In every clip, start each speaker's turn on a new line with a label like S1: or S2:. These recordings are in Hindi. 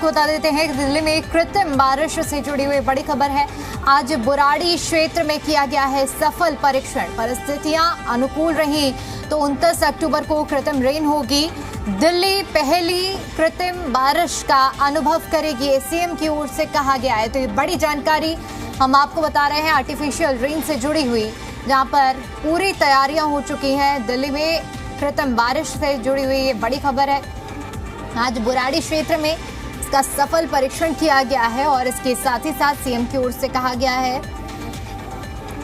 S1: आपको बता देते हैं कि दिल्ली में कृत्रिम बारिश से जुड़ी हुई बड़ी खबर है। आज बुराड़ी क्षेत्र में किया गया है सफल परीक्षण। परिस्थितियां अनुकूल रही तो 29 अक्टूबर को कृत्रिम रेन होगी। दिल्ली पहली कृत्रिम बारिश का अनुभव करेगी, सीएम की ओर से कहा गया है। तो ये बड़ी जानकारी हम आपको बता रहे हैं आर्टिफिशियल रेन से जुड़ी हुई, जहां पर पूरी तैयारियां हो चुकी हैं। दिल्ली में कृत्रिम बारिश से जुड़ी हुई ये बड़ी खबर है। आज बुराड़ी क्षेत्र में इसका सफल परीक्षण किया गया है और इसके साथ ही साथ सीएम की ओर से कहा गया है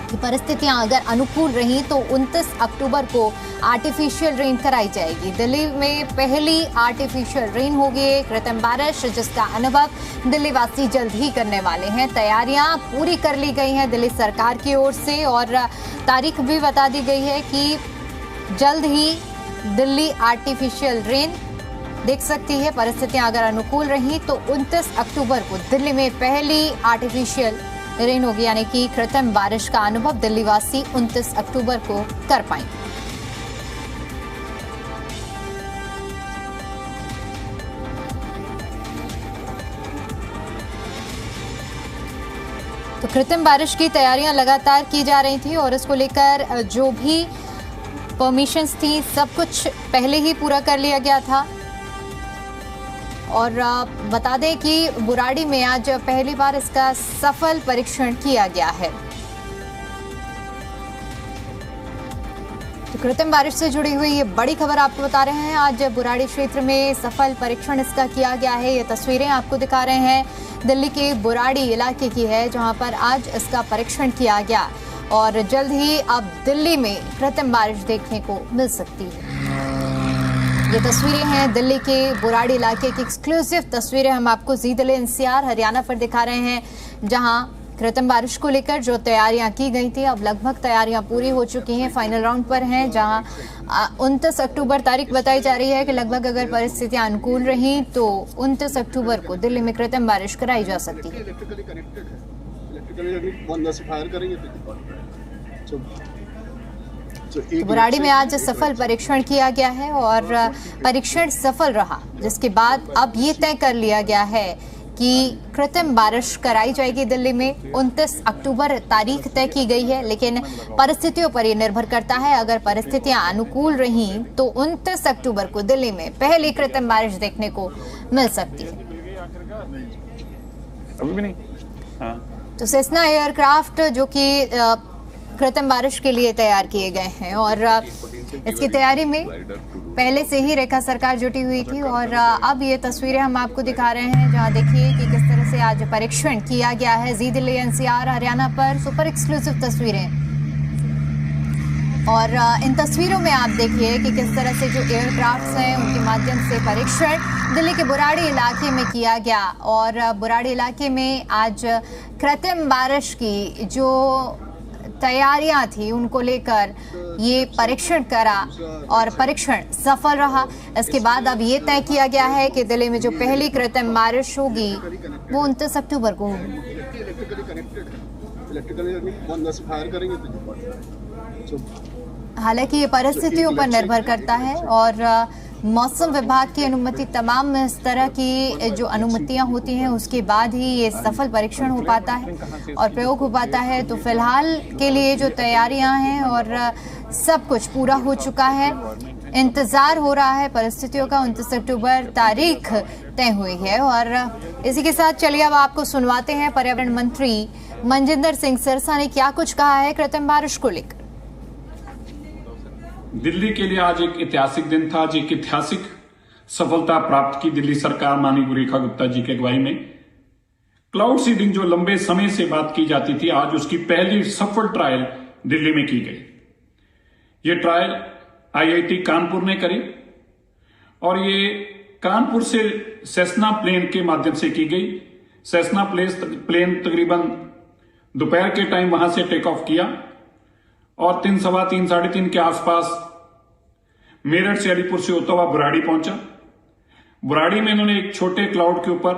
S1: कि परिस्थितियां अगर अनुकूल रही तो 29 अक्टूबर को आर्टिफिशियल रेन कराई जाएगी। दिल्ली में पहली आर्टिफिशियल रेन होगी, कृत्रिम बारिश, जिसका अनुभव दिल्ली वासी जल्द ही करने वाले हैं। तैयारियां पूरी कर ली गई हैं दिल्ली सरकार की ओर से और तारीख भी बता दी गई है कि जल्द ही दिल्ली आर्टिफिशियल रेन देख सकती है। परिस्थितियां अगर अनुकूल रही तो 29 अक्टूबर को दिल्ली में पहली आर्टिफिशियल रेन होगी, यानी कि कृत्रिम बारिश का अनुभव दिल्ली वासी 29 अक्टूबर को कर पाएंगे। तो कृत्रिम बारिश की तैयारियां लगातार की जा रही थी और इसको लेकर जो भी परमिशंस थी सब कुछ पहले ही पूरा कर लिया गया था। और बता दें कि बुराड़ी में आज पहली बार इसका सफल परीक्षण किया गया है। तो कृत्रिम बारिश से जुड़ी हुई ये बड़ी खबर आपको बता रहे हैं। आज बुराड़ी क्षेत्र में सफल परीक्षण इसका किया गया है। ये तस्वीरें आपको दिखा रहे हैं, दिल्ली के बुराड़ी इलाके की है, जहां पर आज इसका परीक्षण किया गया और जल्द ही अब दिल्ली में कृत्रिम बारिश देखने को मिल सकती है। ये तस्वीरें हैं दिल्ली के बुराड़ी इलाके की एक्सक्लूसिव तस्वीरें हम आपको जी दिल्ली एनसीआर हरियाणा पर दिखा रहे हैं, जहां कृत्रिम बारिश को लेकर जो तैयारियां की गई थी अब लगभग तैयारियां पूरी हो चुकी हैं, फाइनल राउंड पर हैं। जहां 29 अक्टूबर तारीख बताई जा रही है कि लगभग अगर परिस्थितियां अनुकूल रही तो 29 अक्टूबर को दिल्ली में कृत्रिम बारिश कराई जा सकती है। तो बुराड़ी में आज सफल परीक्षण किया गया है और परीक्षण सफल रहा, जिसके बाद अब ये तय कर लिया गया है कि कृत्रिम बारिश कराई जाएगी दिल्ली में। 29 अक्टूबर तारीख तय की गई है, लेकिन परिस्थितियों पर यह निर्भर करता है। अगर परिस्थितियां अनुकूल रहीं तो 29 अक्टूबर को दिल्ली में पहली कृत्रिम बारिश देखने को मिल सकती है।
S2: अभी भी नहीं।
S1: तो सेस्ना एयरक्राफ्ट जो कि कृत्रिम बारिश के लिए तैयार किए गए हैं और इसकी तैयारी में पहले से ही रेखा सरकार जुटी हुई थी और अब ये तस्वीरें हम आपको दिखा रहे हैं, जहां देखिए कि किस तरह से आज परीक्षण किया गया है। जी दिल्ली एनसीआर हरियाणा पर सुपर एक्सक्लूसिव तस्वीरें और इन तस्वीरों में आप देखिए कि किस तरह से जो एयरक्राफ्ट्स हैं उनके माध्यम से परीक्षण दिल्ली के बुराड़ी इलाके में किया गया और बुराड़ी इलाके में आज कृत्रिम बारिश की जो तैयारियां थी उनको लेकर ये परीक्षण करा और परीक्षण सफल रहा। इसके बाद अब ये तय किया गया है कि दिल्ली में जो पहली कृत्रिम बारिश होगी वो 29 अक्टूबर को होगी। हालांकि ये परिस्थितियों पर निर्भर करता है और मौसम विभाग की अनुमति, तमाम इस तरह की जो अनुमतियां होती हैं उसके बाद ही ये सफल परीक्षण हो पाता है और प्रयोग हो पाता है। तो फिलहाल के लिए जो तैयारियां हैं और सब कुछ पूरा हो चुका है, इंतजार हो रहा है परिस्थितियों का। 29 अक्टूबर तारीख तय हुई है और इसी के साथ चलिए अब आपको सुनवाते हैं पर्यावरण मंत्री मनजिंदर सिंह सिरसा ने क्या कुछ कहा है कृत्रिम बारिश को लेकर।
S2: दिल्ली के लिए आज एक ऐतिहासिक दिन था। आज एक ऐतिहासिक सफलता प्राप्त की दिल्ली सरकार माननीय रेखा गुप्ता जी की अगुवाई में। क्लाउड सीडिंग जो लंबे समय से बात की जाती थी, आज उसकी पहली सफल ट्रायल दिल्ली में की गई। ये ट्रायल आईआईटी कानपुर ने करी और ये कानपुर से सेस्ना प्लेन के माध्यम से की गई। सेस्ना प्लेन तकरीबन दोपहर के टाइम वहां से टेक ऑफ किया और 3, सवा 3, 3:30 के आसपास मेरठ से अलीपुर से होता हुआ बुराड़ी पहुंचा। बुराड़ी में इन्होंने एक छोटे क्लाउड के ऊपर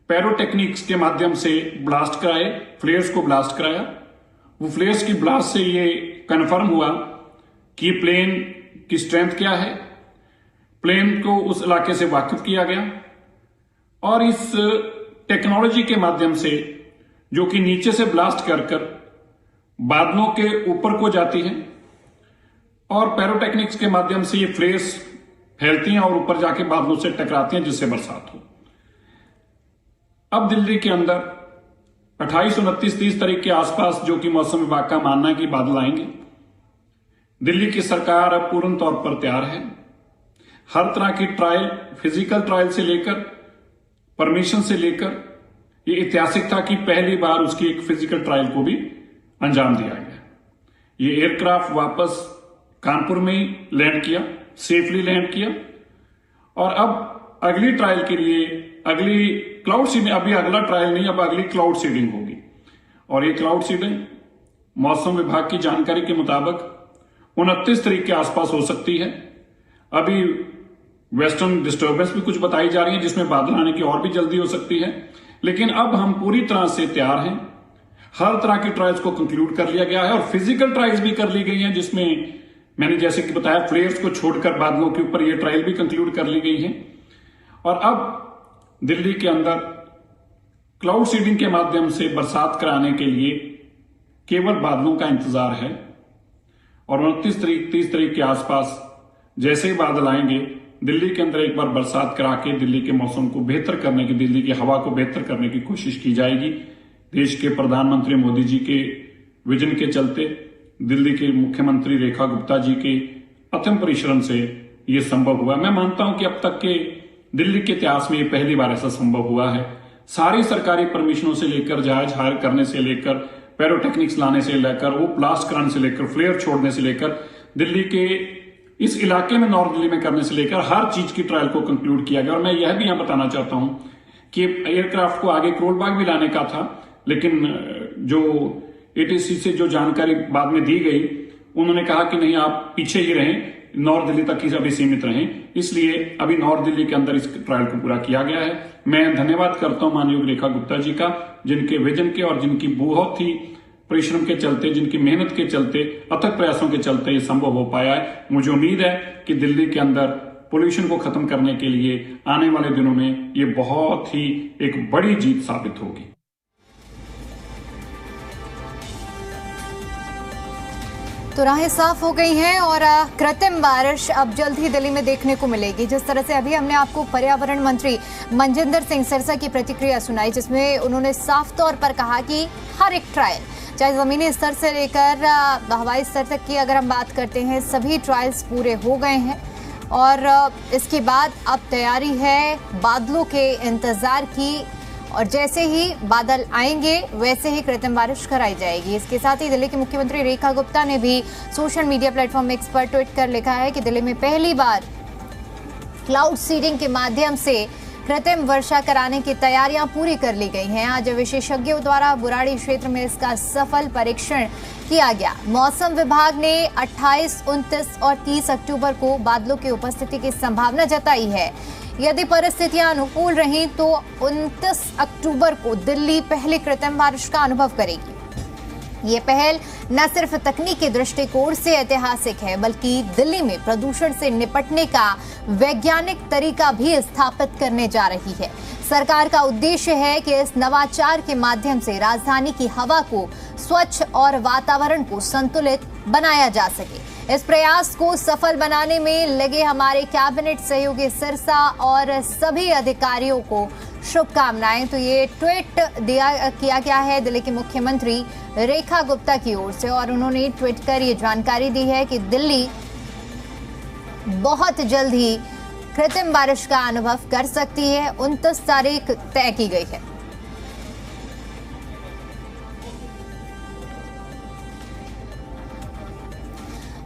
S2: पैरोटेक्निक्स के माध्यम से ब्लास्ट कराए, फ्लेयर्स को ब्लास्ट कराया। वो फ्लेयर्स की ब्लास्ट से ये कंफर्म हुआ कि प्लेन की स्ट्रेंथ क्या है। प्लेन को उस इलाके से वाकिफ किया गया और इस टेक्नोलॉजी के माध्यम से जो कि नीचे से ब्लास्ट कर बादलों के ऊपर को जाती है और पैरोटेक्निक्स के माध्यम से ये फ्लेयर्स फैलती हैं और ऊपर जाके बादलों से टकराती हैं जिससे बरसात हो। अब दिल्ली के अंदर 28, 29, 30 तारीख के आसपास जो कि मौसम विभाग का मानना है कि बादल आएंगे। दिल्ली की सरकार अब पूर्ण तौर पर तैयार है। हर तरह की ट्रायल, फिजिकल ट्रायल से लेकर परमिशन से लेकर, ये ऐतिहासिक था कि पहली बार उसकी एक फिजिकल ट्रायल को भी अंजाम दिया गया। ये एयरक्राफ्ट वापस कानपुर में ही लैंड किया, सेफली लैंड किया और अब अगली ट्रायल के लिए अगली क्लाउड सीडिंग, अभी अगला ट्रायल नहीं, अब अगली क्लाउड सीडिंग होगी। और ये क्लाउड सीडिंग मौसम विभाग की जानकारी के मुताबिक 29 तारीख के आसपास हो सकती है। अभी वेस्टर्न डिस्टर्बेंस भी कुछ बताई जा रही है जिसमें बादल आने की और भी जल्दी हो सकती है, लेकिन अब हम पूरी तरह से तैयार हैं। हर तरह की ट्रायल्स को कंक्लूड कर लिया गया है और फिजिकल ट्रायल्स भी कर ली गई हैं जिसमें मैंने जैसे कि बताया फ्लेयर्स को छोड़कर बादलों के ऊपर ये ट्रायल भी कंक्लूड कर ली गई है। और अब दिल्ली के अंदर क्लाउड सीडिंग के माध्यम से बरसात कराने के लिए केवल बादलों का इंतजार है और 29 तारीख 30 तारीख के आसपास जैसे ही बादल आएंगे दिल्ली के अंदर एक बार बरसात करा के दिल्ली के मौसम को बेहतर करने की, दिल्ली की हवा को बेहतर करने की कोशिश की जाएगी। देश के प्रधानमंत्री मोदी जी के विजन के चलते, दिल्ली के मुख्यमंत्री रेखा गुप्ता जी के अथम परिश्रम से ये संभव हुआ। मैं मानता हूं कि अब तक के दिल्ली के इतिहास में ये पहली बार ऐसा संभव हुआ है। सारी सरकारी परमिशनों से लेकर, जहाज हायर करने से लेकर, पैरोटेक्निक्स लाने से लेकर, वो ब्लास्ट कराने से लेकर, फ्लेयर छोड़ने से लेकर, दिल्ली के इस इलाके में, नॉर्थ दिल्ली में करने से लेकर हर चीज की ट्रायल को कंक्लूड किया गया। और मैं यह भी यहां बताना चाहता हूं कि एयरक्राफ्ट को आगे करोलबाग भी लाने का था, लेकिन जो एटीसी से जो जानकारी बाद में दी गई, उन्होंने कहा कि नहीं, आप पीछे ही रहें, नॉर्थ दिल्ली तक ही अभी सीमित रहें। इसलिए अभी नॉर्थ दिल्ली के अंदर इस ट्रायल को पूरा किया गया है। मैं धन्यवाद करता हूं माननीय रेखा गुप्ता जी का, जिनके विजन के और जिनकी बहुत ही परिश्रम के चलते, जिनकी मेहनत के चलते, अथक प्रयासों के चलते ये संभव हो पाया है। मुझे उम्मीद है कि दिल्ली के अंदर पोल्यूशन को खत्म करने के लिए आने वाले दिनों में ये बहुत ही एक बड़ी जीत साबित होगी।
S1: तो राहें साफ हो गई हैं और कृत्रिम बारिश अब जल्द ही दिल्ली में देखने को मिलेगी। जिस तरह से अभी हमने आपको पर्यावरण मंत्री मनजिंदर सिंह सिरसा की प्रतिक्रिया सुनाई, जिसमें उन्होंने साफ तौर पर कहा कि हर एक ट्रायल, चाहे ज़मीनी स्तर से लेकर हवाई स्तर तक की अगर हम बात करते हैं, सभी ट्रायल्स पूरे हो गए हैं और इसके बाद अब तैयारी है बादलों के इंतज़ार की और जैसे ही बादल आएंगे वैसे ही कृत्रिम बारिश कराई जाएगी। इसके साथ ही दिल्ली की मुख्यमंत्री रेखा गुप्ता ने भी सोशल मीडिया प्लेटफॉर्म एक्स पर ट्वीट कर लिखा है कि दिल्ली में पहली बार क्लाउड सीडिंग के माध्यम से कृत्रिम वर्षा कराने की तैयारियां पूरी कर ली गई हैं। आज विशेषज्ञों द्वारा बुराड़ी क्षेत्र में इसका सफल परीक्षण किया गया। मौसम विभाग ने 28, 29 और 30 अक्टूबर को बादलों की उपस्थिति की संभावना जताई है। यदि परिस्थितियां अनुकूल रहीं तो 29 अक्टूबर को दिल्ली पहली कृत्रिम बारिश का अनुभव करेगी। ये पहल न सिर्फ तकनीकी दृष्टिकोण से ऐतिहासिक है, बल्कि दिल्ली में प्रदूषण से निपटने का वैज्ञानिक तरीका भी स्थापित करने जा रही है। सरकार का उद्देश्य है कि इस नवाचार के माध्यम से राजधानी की हवा को स्वच्छ और वातावरण को संतुलित बनाया जा सके। इस प्रयास को सफल बनाने में लगे हमारे कैबिनेट सहयोगी सिरसा और सभी अधिकारियों को शुभकामनाएं। तो ये ट्वीट किया गया है दिल्ली की मुख्यमंत्री रेखा गुप्ता की ओर से और उन्होंने ट्वीट कर ये जानकारी दी है कि दिल्ली बहुत जल्द ही कृत्रिम बारिश का अनुभव कर सकती है। 29 तारीख तय की गई है।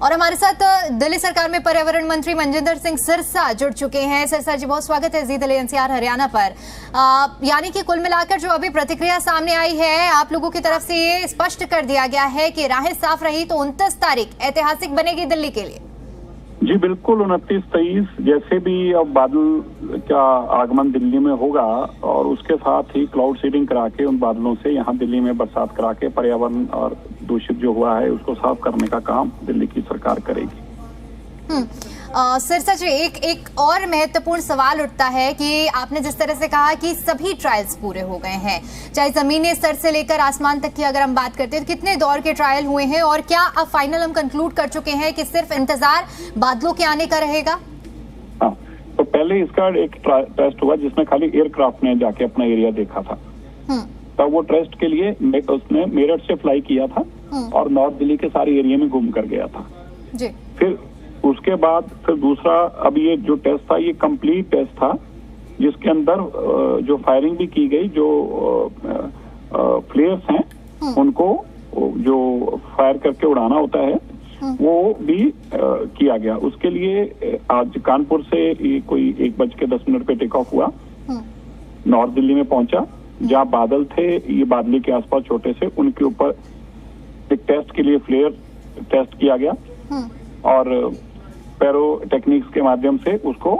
S1: और हमारे साथ दिल्ली सरकार में पर्यावरण मंत्री मनजिंदर सिंह सिरसा जुड़ चुके हैं। सिरसा जी, बहुत स्वागत है जी दिल्ली एनसीआर हरियाणा पर। यानी कि कुल मिलाकर जो अभी प्रतिक्रिया सामने आई है, आप लोगों की तरफ से ये स्पष्ट कर दिया गया है कि राहें साफ रही तो 29 तारीख ऐतिहासिक बनेगी दिल्ली के लिए।
S3: जी बिल्कुल, 29, 23 जैसे भी अब बादल का आगमन दिल्ली में होगा और उसके साथ ही क्लाउड सीडिंग करा के उन बादलों से यहाँ दिल्ली में बरसात करा के पर्यावरण और दूषित जो हुआ है उसको साफ करने का काम दिल्ली की सरकार करेगी।
S1: सिरसा जी, एक और महत्वपूर्ण सवाल उठता है कि आपने जिस तरह से कहा कि सभी ट्रायल्स पूरे हो गए हैं, चाहे जमीनी स्तर से लेकर आसमान तक की अगर हम बात करते हैं, तो कितने दौर के ट्रायल हुए हैं और क्या अब फाइनल हम कंक्लूड कर चुके हैं कि सिर्फ इंतजार बादलों के आने का रहेगा?
S3: हाँ, तो पहले इसका एक टेस्ट हुआ जिसमें खाली एयरक्राफ्ट ने जाके अपना एरिया देखा था। तब वो टेस्ट के लिए उसने मेरठ से फ्लाई किया था और नॉर्थ दिल्ली के सारे एरिया में घूम कर गया था
S1: जी।
S3: फिर उसके बाद फिर दूसरा, अब ये जो टेस्ट था ये कंप्लीट टेस्ट था, जिसके अंदर जो फायरिंग भी की गई, जो फ्लेयर्स हैं उनको जो फायर करके उड़ाना होता है वो भी किया गया। उसके लिए आज कानपुर से कोई 1:10 पे टेक ऑफ हुआ, नॉर्थ दिल्ली में पहुंचा, जहाँ बादल थे ये बादली के आसपास छोटे से, उनके ऊपर एक टेस्ट के लिए फ्लेयर टेस्ट किया गया और पैरो टेक्निक्स के माध्यम से उसको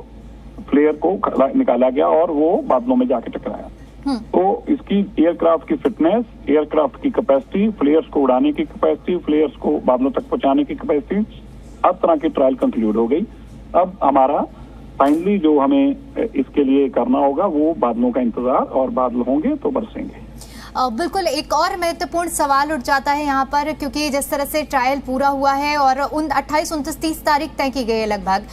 S3: फ्लेयर को निकाला गया और वो बादलों में जाके टकराया। तो इसकी एयरक्राफ्ट की फिटनेस, एयरक्राफ्ट की कैपेसिटी, फ्लेयर्स को उड़ाने की कैपेसिटी, फ्लेयर्स को बादलों तक पहुंचाने की कैपेसिटी, हर तरह की ट्रायल कंक्लूड हो गई। अब हमारा फाइनली जो हमें इसके लिए करना होगा वो बादलों का इंतजार, और बादल होंगे तो बरसेंगे।
S1: बिल्कुल, एक और महत्वपूर्ण सवाल उठ जाता है यहाँ पर, क्योंकि जिस तरह से ट्रायल पूरा हुआ है और 28, 29, 30 तारीख तय की गई है लगभग,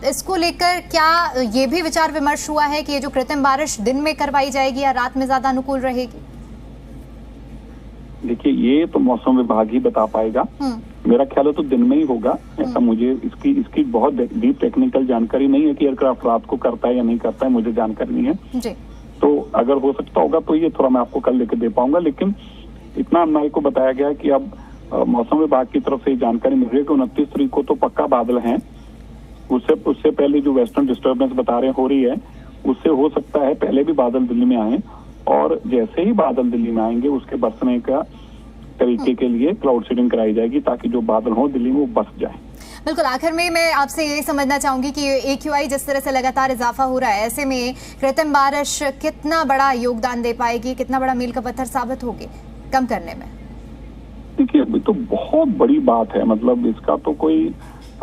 S1: इसको लेकर क्या ये भी विचार विमर्श हुआ है कि ये जो कृत्रिम बारिश दिन में करवाई जाएगी या रात में ज्यादा अनुकूल रहेगी?
S3: देखिए, ये तो मौसम विभाग ही बता पाएगा। मेरा ख्याल है तो दिन में ही होगा, ऐसा मुझे इसकी बहुत डीप टेक्निकल जानकारी नहीं है कि एयरक्राफ्ट रात को करता है या नहीं करता है, मुझे जानकारी नहीं है
S1: जी।
S3: तो अगर हो सकता होगा तो ये थोड़ा मैं आपको कल लेके दे पाऊंगा, लेकिन इतना मेरे को बताया गया है कि अब मौसम विभाग की तरफ से जानकारी मिल रही है कि 29 तारीख को तो पक्का बादल हैं। उससे पहले जो वेस्टर्न डिस्टर्बेंस बता रहे हो रही है, उससे हो सकता है पहले भी बादल दिल्ली में आए, और जैसे ही बादल दिल्ली में आएंगे उसके बरसने का तरीके के लिए क्लाउड सीडिंग कराई जाएगी ताकि जो बादल हो दिल्ली में वो बस जाए।
S1: बिल्कुल, आखिर में मैं आपसे ये समझना चाहूंगी कि AQI जिस तरह से लगातार इजाफा हो रहा है, ऐसे में कृत्रिम बारिश कितना बड़ा योगदान दे पाएगी, कितना बड़ा मील का पत्थर साबित होगी कम करने में?
S3: देखिए, अभी तो बहुत बड़ी बात है, मतलब इसका तो कोई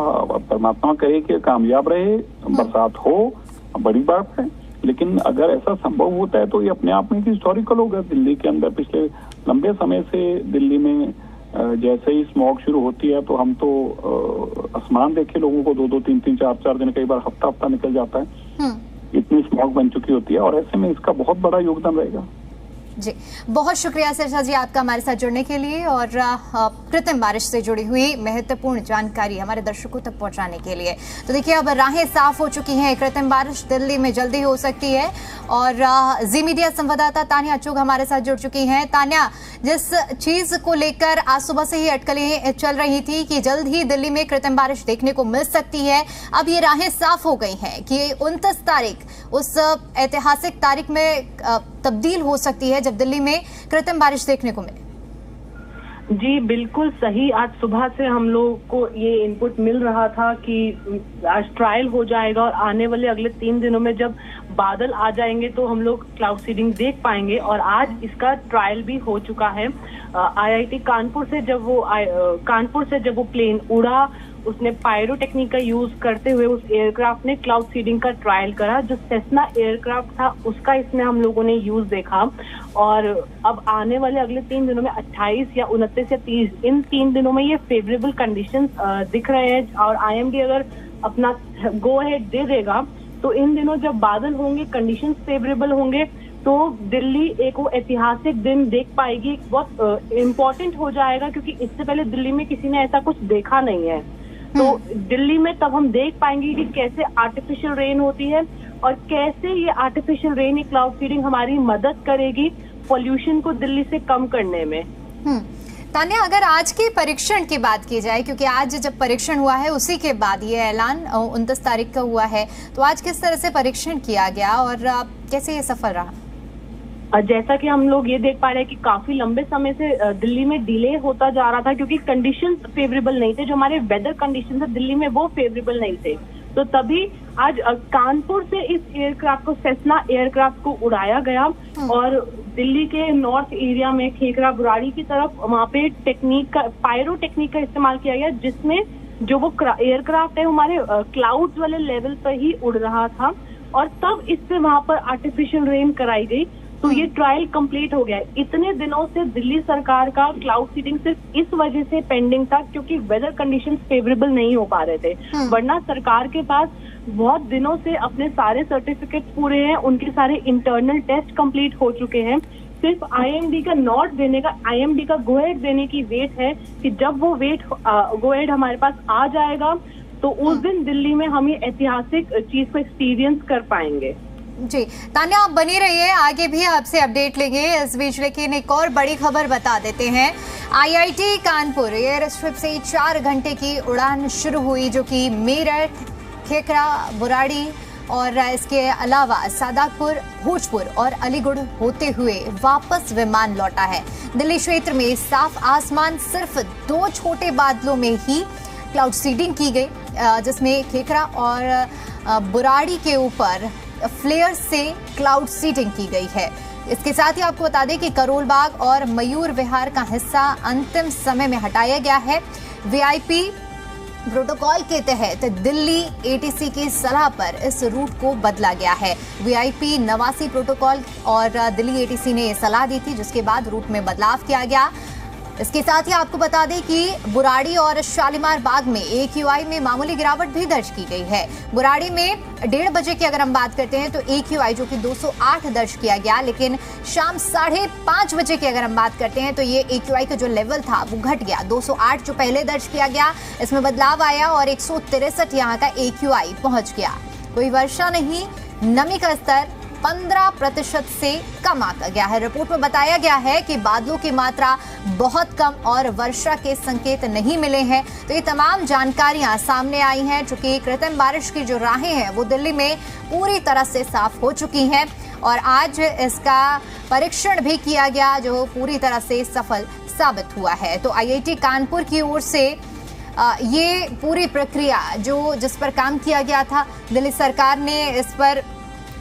S3: परमात्मा कहे कि कामयाब रहे, बरसात हो, बड़ी बात है, लेकिन अगर ऐसा संभव होता है तो ये अपने आप में हिस्टोरिकल होगा। दिल्ली के अंदर पिछले लंबे समय से दिल्ली में जैसे ही स्मॉग शुरू होती है तो हम तो आसमान देखे लोगों को 2-2, 3-3, 4-4 दिन, कई बार हफ्ता निकल जाता है, इतनी स्मॉग बन चुकी होती है, और ऐसे में इसका बहुत बड़ा योगदान रहेगा।
S1: जी, बहुत शुक्रिया सिरसा जी आपका हमारे साथ जुड़ने के लिए और कृत्रिम बारिश से जुड़ी हुई महत्वपूर्ण जानकारी हमारे दर्शकों तक पहुंचाने के लिए। तो देखिए, अब राहें साफ हो चुकी हैं, कृत्रिम बारिश दिल्ली में जल्दी हो सकती है, और जी मीडिया संवाददाता तान्या चुग हमारे साथ जुड़ चुकी हैं। तान्या, जिस चीज को लेकर आज सुबह से ही अटकलें चल रही थी कि जल्द ही दिल्ली में कृत्रिम बारिश देखने को मिल सकती है, अब ये राहें साफ हो गई हैं कि 29 तारीख उस ऐतिहासिक तारीख में तब्दील हो सकती है जब दिल्ली में कृत्रिम बारिश देखने को मिले।
S4: जी बिल्कुल सही, आज सुबह से हम लोग को ये इनपुट मिल रहा था कि आज ट्रायल हो जाएगा और आने वाले अगले 3 दिनों में जब बादल आ जाएंगे तो हम लोग क्लाउड सीडिंग देख पाएंगे, और आज इसका ट्रायल भी हो चुका है। IIT कानपुर से जब वो प्लेन उड़ा, उसने पायरो टेक्निक का यूज करते हुए उस एयरक्राफ्ट ने क्लाउड सीडिंग का ट्रायल करा। जो सेस्ना एयरक्राफ्ट था उसका इसमें हम लोगों ने यूज देखा, और अब आने वाले अगले 3 दिनों में 28 या 29 या 30, इन 3 दिनों में ये फेवरेबल कंडीशंस दिख रहे हैं, और IMD अगर अपना गो अहेड दे देगा तो इन दिनों जब बादल होंगे, कंडीशंस फेवरेबल होंगे, तो दिल्ली एक वो ऐतिहासिक दिन देख पाएगी। बहुत इम्पोर्टेंट हो जाएगा क्योंकि इससे पहले दिल्ली में किसी ने ऐसा कुछ देखा नहीं है। तो दिल्ली में तब हम देख पाएंगे कि कैसे आर्टिफिशियल रेन होती है और कैसे ये आर्टिफिशियल रेन, क्लाउड सीडिंग हमारी मदद करेगी पॉल्यूशन को दिल्ली से कम करने में।
S1: तान्या, अगर आज के परीक्षण की बात की जाए, क्योंकि आज जब परीक्षण हुआ है उसी के बाद ये ऐलान 29 तारीख का हुआ है, तो आज किस तरह से परीक्षण किया गया और कैसे ये सफल रहा?
S4: जैसा कि हम लोग ये देख पा रहे हैं कि काफी लंबे समय से दिल्ली में डिले होता जा रहा था क्योंकि कंडीशंस फेवरेबल नहीं थे। जो हमारे वेदर कंडीशंस है दिल्ली में वो फेवरेबल नहीं थे, तो तभी आज कानपुर से इस एयरक्राफ्ट को, सेस्ना एयरक्राफ्ट को उड़ाया गया और दिल्ली के नॉर्थ एरिया में खेखरा बुराड़ी की तरफ वहाँ पे टेक्निक का, पायरो टेक्निक का इस्तेमाल किया गया, जिसमें जो वो एयरक्राफ्ट है हमारे क्लाउड्स वाले लेवल पर ही उड़ रहा था और तब इससे वहां पर आर्टिफिशियल रेन कराई गई। तो ये ट्रायल कंप्लीट हो गया है। इतने दिनों से दिल्ली सरकार का क्लाउड सीडिंग सिर्फ इस वजह से पेंडिंग था क्योंकि वेदर कंडीशंस फेवरेबल नहीं हो पा रहे थे, वरना सरकार के पास बहुत दिनों से अपने सारे सर्टिफिकेट्स पूरे हैं, उनके सारे इंटरनल टेस्ट कंप्लीट हो चुके हैं। सिर्फ आईएमडी का नॉट देने का, आईएमडी का गो अहेड देने की वेट है कि जब वो गो अहेड हमारे पास आ जाएगा तो उस दिन दिल्ली में हम ये ऐतिहासिक चीज को एक्सपीरियंस कर पाएंगे।
S1: जी तान्या, आप बनी रहिए, आगे भी आपसे अपडेट लेंगे। इस बीच लेकिन एक और बड़ी खबर बता देते हैं। आईआईटी कानपुर एयर स्ट्रिप से 4 घंटे की उड़ान शुरू हुई जो कि मेरठ, खेकरा, बुराड़ी और इसके अलावा सादातपुर, भोजपुर और अलीगढ़ होते हुए वापस विमान लौटा है। दिल्ली क्षेत्र में साफ आसमान, सिर्फ 2 छोटे बादलों में ही क्लाउड सीडिंग की गई, जिसमें खेकरा और बुराड़ी के ऊपर फ्लेयर से क्लाउड सीडिंग की गई है। इसके साथ ही आपको बता दें कि करोल बाग और मयूर विहार का हिस्सा अंतिम समय में हटाया गया है। वीआईपी प्रोटोकॉल के तहत दिल्ली एटीसी की सलाह पर इस रूट को बदला गया है। वीआईपी नवासी प्रोटोकॉल और दिल्ली एटीसी ने सलाह दी थी, जिसके बाद रूट में बदलाव किया गया। इसके साथ ही आपको बता दें कि बुराड़ी और शालीमार बाग में AQI में मामूली गिरावट भी दर्ज की गई है। बुराड़ी में 1:30 बजे की अगर हम बात करते हैं तो AQI जो कि 208 दर्ज किया गया, लेकिन शाम 5:30 बजे की अगर हम बात करते हैं तो ये AQI का जो लेवल था वो घट गया। 208 जो पहले दर्ज किया गया, इसमें बदलाव आया और 163 यहाँ का AQI पहुंच गया। कोई वर्षा नहीं, नमी का स्तर 15% से कम आंका गया है। रिपोर्ट में बताया गया है कि बादलों की मात्रा बहुत कम और वर्षा के संकेत नहीं मिले हैं। तो ये तमाम जानकारियां सामने आई हैं। चूंकि कृत्रिम बारिश की जो राहें हैं वो दिल्ली में पूरी तरह से साफ हो चुकी हैं और आज इसका परीक्षण भी किया गया जो पूरी तरह से सफल साबित हुआ है। तो आईआईटी कानपुर की ओर से ये पूरी प्रक्रिया जिस पर काम किया गया था, दिल्ली सरकार ने इस पर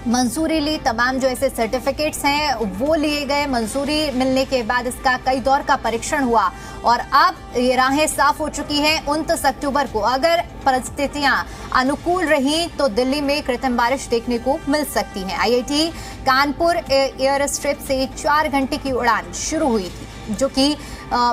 S1: मंजूरी ली। तमाम जो ऐसे सर्टिफिकेट्स हैं वो लिए गए। मंजूरी मिलने के बाद इसका कई दौर का परीक्षण हुआ और अब ये राहें साफ हो चुकी हैं। 29 अक्टूबर को अगर परिस्थितियां अनुकूल रही तो दिल्ली में कृत्रिम बारिश देखने को मिल सकती है। आईआईटी कानपुर एयर स्ट्रिप से 4 घंटे की उड़ान शुरू हुई थी जो कि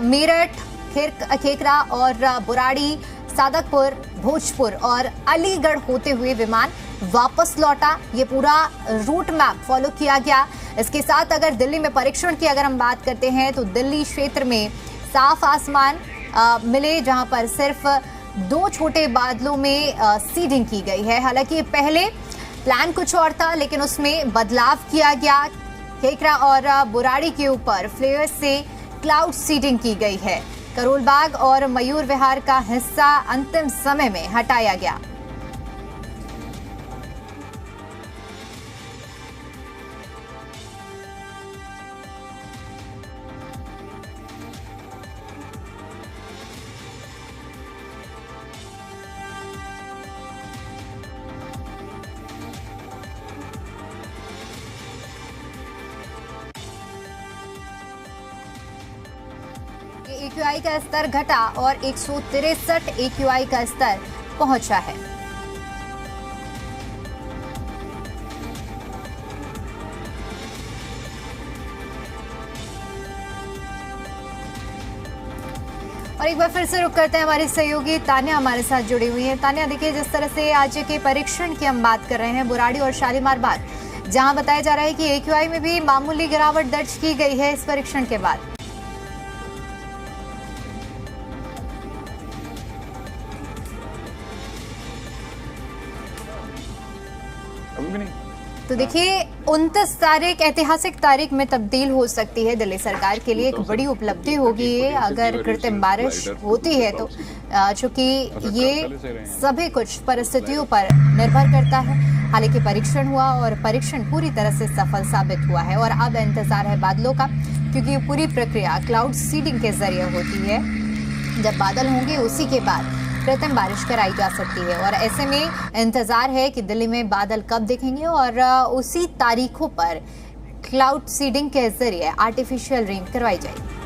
S1: मेरठ, खेकरा और बुराड़ी, सादकपुर, भोजपुर और अलीगढ़ होते हुए विमान वापस लौटा। ये पूरा रूट मैप फॉलो किया गया। इसके साथ अगर दिल्ली में परीक्षण की अगर हम बात करते हैं तो दिल्ली क्षेत्र में साफ आसमान मिले, जहां पर सिर्फ 2 छोटे बादलों में सीडिंग की गई है। हालांकि पहले प्लान कुछ और था लेकिन उसमें बदलाव किया गया। खेकरा और बुराड़ी के ऊपर फ्लेयर से क्लाउड सीडिंग की गई है। करोल बाग और मयूर विहार का हिस्सा अंतिम समय में हटाया गया। AQI का स्तर घटा और 163 AQI का स्तर पहुंचा है। और एक बार फिर से रुक करते हैं, हमारी सहयोगी तान्या हमारे साथ जुड़ी हुई है। तान्या, देखिए जिस तरह से आज के परीक्षण की हम बात कर रहे हैं, बुराड़ी और शालीमार बाग, जहां बताया जा रहा है कि AQI में भी मामूली गिरावट दर्ज की गई है इस परीक्षण के बाद। तो देखिए 29 तारीख ऐतिहासिक तारीख में तब्दील हो सकती है दिल्ली सरकार के लिए। एक बड़ी उपलब्धि होगी ये अगर कृत्रिम बारिश होती है तो, चूंकि ये सभी कुछ परिस्थितियों पर निर्भर करता है। हालांकि परीक्षण हुआ और परीक्षण पूरी तरह से सफल साबित हुआ है और अब इंतजार है बादलों का, क्योंकि ये पूरी प्रक्रिया क्लाउड सीडिंग के जरिए होती है। जब बादल होंगे उसी के बाद कृत्रिम बारिश कराई जा सकती है और ऐसे में इंतजार है कि दिल्ली में बादल कब दिखेंगे और उसी तारीखों पर क्लाउड सीडिंग के जरिए आर्टिफिशियल रेन करवाई जाएगी।